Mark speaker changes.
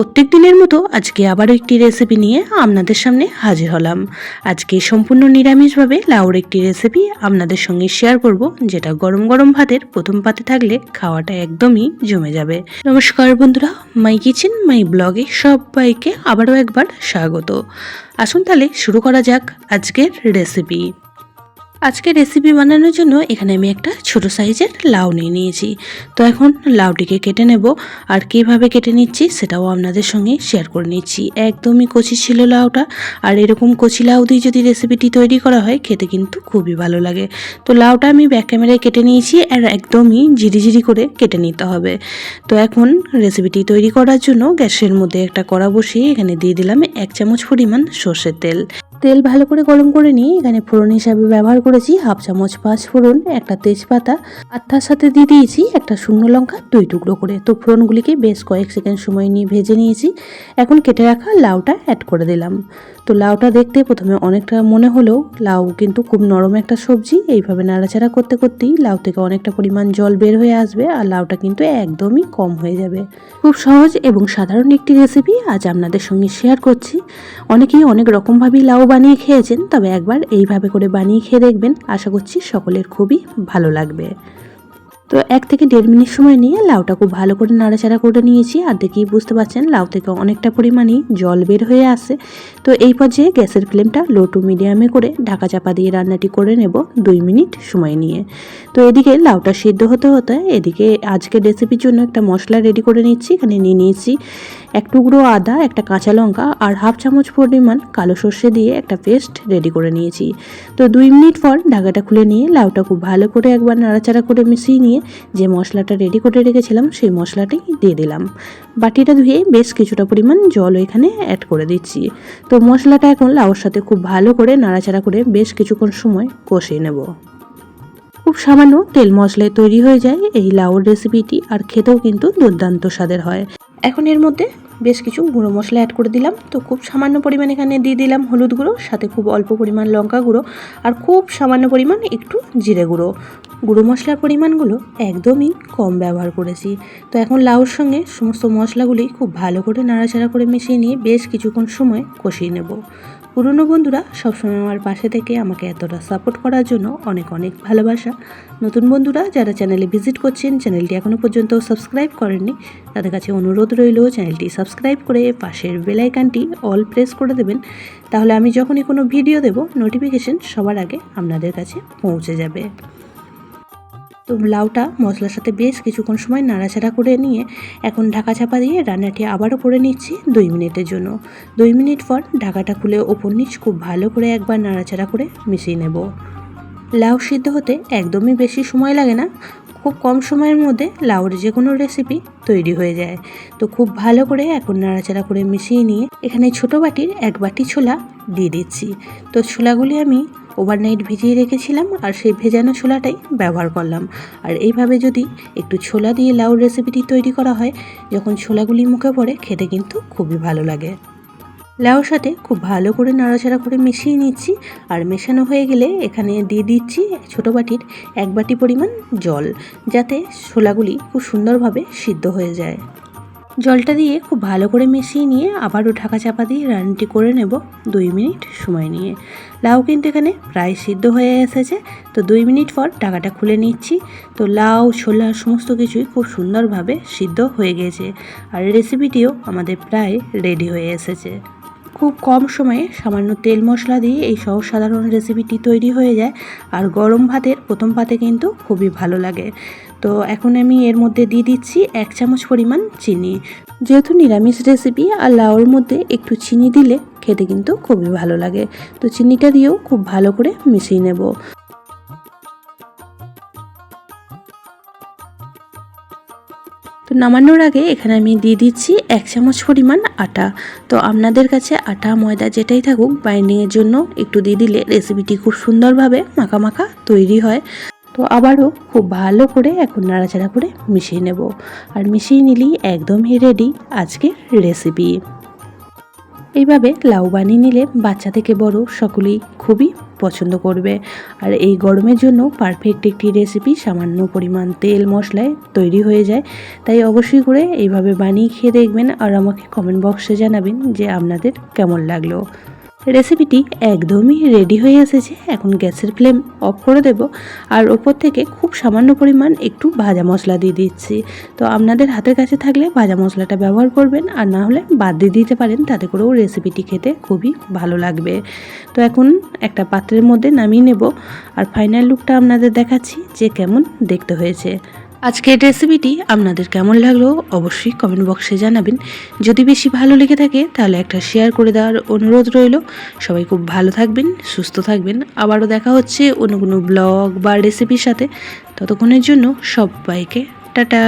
Speaker 1: প্রত্যেক দিনের মতো আজকে আবারও একটি রেসিপি নিয়ে আপনাদের সামনে হাজির হলাম। আজকে সম্পূর্ণ নিরামিষভাবে লাউর একটি রেসিপি আপনাদের সঙ্গে শেয়ার করব, যেটা গরম গরম ভাতের প্রথম পাতে থাকলে খাওয়াটা একদমই জমে যাবে। নমস্কার বন্ধুরা, মাই কিচেন মাই ব্লগে সবাইকে আবারও একবার স্বাগত। আসুন তাহলে শুরু করা যাক আজকের রেসিপি। আজকে রেসিপি বানানোর জন্য এখানে আমি একটা ছোট সাইজের লাউ নিয়ে নিয়েছি। তো এখন লাউটিকে কেটে নেব, আর কিভাবে কেটে নিচ্ছি সেটাও আপনাদের সঙ্গে শেয়ার করে নিচ্ছি। একদমই কচি ছিল লাউটা, আর এরকম কচি লাউ দিয়ে যদি রেসিপিটি তৈরি করা হয় খেতে কিন্তু খুবই ভালো লাগে। তো লাউটা আমি ব্যাক ক্যামেরায় কেটে নিয়েছি, আর একদমই ঝিরিঝিরি করে কেটে নিতে হবে। তো এখন রেসিপিটি তৈরি করার জন্য গ্যাসের মধ্যে একটা কড়া বসিয়ে এখানে দিয়ে দিলাম 1 চামচ পরিমাণ সর্ষের তেল। তেল ভালো করে গরম করে নিয়ে এখানে ফোড়ন হিসাবে ব্যবহার করেছি 1/2 চামচ 5 ফোড়ন, একটা তেজপাতা, আর তার সাথে দিয়ে দিয়েছি একটা শুকনো লঙ্কা 2 টুকরো করে। তো ফোড়নগুলিকে বেশ কয়েক সেকেন্ড সময় নিয়ে ভেজে নিয়েছি। এখন কেটে রাখা লাউটা অ্যাড করে দিলাম। তো লাউটা দেখতে প্রথমে অনেকটা মনে হলেও লাউ কিন্তু খুব নরম একটা সবজি। এইভাবে নাড়াচাড়া করতে করতেই লাউ থেকে অনেকটা পরিমাণ জল বের হয়ে আসবে, আর লাউটা কিন্তু একদমই কম হয়ে যাবে। খুব সহজ এবং সাধারণ একটি রেসিপি আজ আপনাদের সঙ্গে শেয়ার করছি। অনেকেই অনেক রকমভাবেই লাউ বানিয়ে খেয়েছেন, তবে একবার এইভাবে করে বানিয়ে খেয়ে দেখবেন, আশা করছি সকলের খুবই ভালো লাগবে। তো 1 থেকে 1.5 মিনিট সময় নিয়ে লাউটা খুব ভালো করে নাড়াচাড়া করে নিয়েছি, আর দেখেই বুঝতে পারছেন লাউ থেকে অনেকটা পরিমাণেই জল বের হয়ে আসে। তো এই পর্যায়ে গ্যাসের ফ্লেমটা লো টু মিডিয়ামে করে ঢাকা চাপা দিয়ে রান্নাটি করে নেব 2 মিনিট সময় নিয়ে। তো এদিকে লাউটা সিদ্ধ হতে হতে এদিকে আজকের রেসিপির জন্য একটা মশলা রেডি করে নিচ্ছি। এখানে নিয়ে নিয়েছি 1 টুকরো আদা, একটা কাঁচা লঙ্কা, আর 1/2 চামচ পরিমাণ কালো সর্ষে দিয়ে একটা পেস্ট রেডি করে নিয়েছি। তো 2 মিনিট পর ঢাকাটা খুলে নিয়ে লাউটা খুব ভালো করে একবার নাড়াচাড়া করে মিশিয়ে নিয়ে যে মশলাটা রেডি করে রেখেছিলাম সেই মশলাটাই দিয়ে দিলাম। বাটিটা ধুয়ে বেশ কিছুটা পরিমাণ জল এখানে অ্যাড করে দিচ্ছি। তো মশলাটা এখন লাউর সাথে খুব ভালো করে নাড়াচাড়া করে বেশ কিছুক্ষণ সময় কষিয়ে নেব। খুব সামান্য তেল মশলায় তৈরি হয়ে যায় এই লাউর রেসিপিটি, আর খেতেও কিন্তু দুর্দান্ত স্বাদের হয়। এখন এর মধ্যে বেশ কিছু গুঁড়ো মশলা অ্যাড করে দিলাম। তো খুব সামান্য পরিমাণ এখানে দিয়ে দিলাম হলুদ গুঁড়ো, সাথে খুব অল্প পরিমাণ লঙ্কা গুঁড়ো, আর খুব সামান্য পরিমাণ একটু জিরে গুঁড়ো। গুঁড়ো মশলার পরিমাণগুলো একদমই কম ব্যবহার করেছি। তো এখন লাউর সঙ্গে সমস্ত মশলাগুলি খুব ভালো করে নাড়াচাড়া করে মিশিয়ে নিয়ে বেশ কিছুক্ষণ সময় কষিয়ে নেব। পুরনো বন্ধুরা সবসময় আমার পাশে থেকে আমাকে এতটা সাপোর্ট করার জন্য অনেক অনেক ভালোবাসা। নতুন বন্ধুরা যারা চ্যানেলে ভিজিট করছেন, চ্যানেলটি এখনও পর্যন্ত সাবস্ক্রাইব করেননি, তাদের কাছে অনুরোধ রইল চ্যানেলটি সাবস্ক্রাইব করে পাশের বেল আইকনটি অল প্রেস করে দেবেন। তাহলে আমি যখনই কোনো ভিডিও দেব নোটিফিকেশন সবার আগে আপনাদের কাছে পৌঁছে যাবে। তো লাউটা মশলার সাথে বেশ কিছুক্ষণ সময় নাড়াচাড়া করে নিয়ে এখন ঢাকা চাপা দিয়ে রান্নাটি আবারও করে নিচ্ছি 2 মিনিটের জন্য। 2 মিনিট পর ঢাকাটা খুলে ওপর নিচ খুব ভালো করে একবার নাড়াচাড়া করে মিশিয়ে নেব। লাউ সিদ্ধ হতে একদমই বেশি সময় লাগে না, খুব কম সময়ের মধ্যে লাউর যে কোনো রেসিপি তৈরি হয়ে যায়। তো খুব ভালো করে এখন নাড়াচাড়া করে মিশিয়ে নিয়ে এখানে ছোটো বাটির 1 বাটি ছোলা দিয়ে দিচ্ছি। তো ছোলাগুলি আমি ওভারনাইট ভিজিয়ে রেখেছিলাম, আর সেই ভেজানো ছোলাটাই ব্যবহার করলাম। আর এইভাবে যদি একটু ছোলা দিয়ে লাউর রেসিপিটি তৈরি করা হয়, যখন ছোলাগুলি মুখে পড়ে খেতে কিন্তু খুবই ভালো লাগে। লাউর সাথে খুব ভালো করে নাড়াচাড়া করে মিশিয়ে নিচ্ছি, আর মেশানো হয়ে গেলে এখানে দিয়ে দিচ্ছি ছোটো বাটির 1 বাটি পরিমাণ জল, যাতে ছোলাগুলি খুব সুন্দরভাবে সিদ্ধ হয়ে যায়। জলটা দিয়ে খুব ভালো করে মিশিয়ে নিয়ে আবারও ঢাকা চাপা দিয়ে রান্নাটি করে নেব 2 মিনিট সময় নিয়ে। লাউ কিন্তু এখানে প্রায় সিদ্ধ হয়ে এসেছে। তো 2 মিনিট পর ঢাকাটা খুলে নিচ্ছি। তো লাউ ছোলা সমস্ত কিছুই খুব সুন্দরভাবে সিদ্ধ হয়ে গেছে, আর রেসিপিটিও আমাদের প্রায় রেডি হয়ে এসেছে। খুব কম সময়ে সামান্য তেল মশলা দিয়ে এই সহজ সাধারণ রেসিপিটি তৈরি হয়ে যায়, আর গরম ভাতের প্রথম পাতে কিন্তু খুবই ভালো লাগে। তো এখন আমি এর মধ্যে দিয়ে দিচ্ছি 1 চামচ পরিমাণ চিনি। যেহেতু নিরামিষ রেসিপি, আর লাউর মধ্যে একটু চিনি দিলে খেতে কিন্তু খুবই ভালো লাগে। তো চিনিটা দিয়েও খুব ভালো করে মিশিয়ে নেব। তো নামানোর আগে এখানে আমি দিয়ে দিচ্ছি 1 চামচ পরিমাণ আটা। তো আপনাদের কাছে আটা ময়দা যেটাই থাকুক, বাইন্ডিংয়ের জন্য একটু দিয়ে দিলে রেসিপিটি খুব সুন্দরভাবে মাখা মাখা তৈরি হয়। তো আবারও খুব ভালো করে এখন নাড়াচাড়া করে মিশিয়ে নেব, আর মিশিয়ে নিলেই একদমই রেডি আজকের রেসিপি। এইভাবে লাউ বানিয়ে নিলে বাচ্চা থেকে বড় সকলেই খুবই পছন্দ করবে। আর এই গরমের জন্য পারফেক্ট একটি রেসিপি, সামান্য পরিমাণ তেল মশলায় তৈরি হয়ে যায়। তাই অবশ্যই করে এইভাবে বানিয়ে খেয়ে দেখবেন আর আমাকে কমেন্ট বক্সে জানাবেন যে আপনাদের কেমন লাগলো। রেসিপিটি একদমই রেডি হয়ে এসেছে। এখন গ্যাসের ফ্লেম অফ করে দেব আর ওপর থেকে খুব সামান্য পরিমাণ একটু ভাজা মশলা দিয়ে দিচ্ছি। তো আপনাদের হাতের কাছে থাকলে ভাজা মশলাটা ব্যবহার করবেন, আর না হলে বাদ দিয়ে দিতে পারেন, তাতে করেও রেসিপিটি খেতে খুবই ভালো লাগবে। তো এখন একটা পাত্রের মধ্যে নামিয়ে নেব আর ফাইনাল লুকটা আপনাদের দেখাচ্ছি যে কেমন দেখতে হয়েছে। আজকের রেসিপিটি আপনাদের কেমন লাগলো অবশ্যই কমেন্ট বক্সে জানাবেন। যদি বেশি ভালো লেগে থাকে তাহলে একটা শেয়ার করে দেওয়ার অনুরোধ রইল। সবাই খুব ভালো থাকবেন, সুস্থ থাকবেন। আবারও দেখা হচ্ছে অন্য কোনো ব্লগ বা রেসিপির সাথে। ততক্ষণের জন্য সবাইকে টাটা।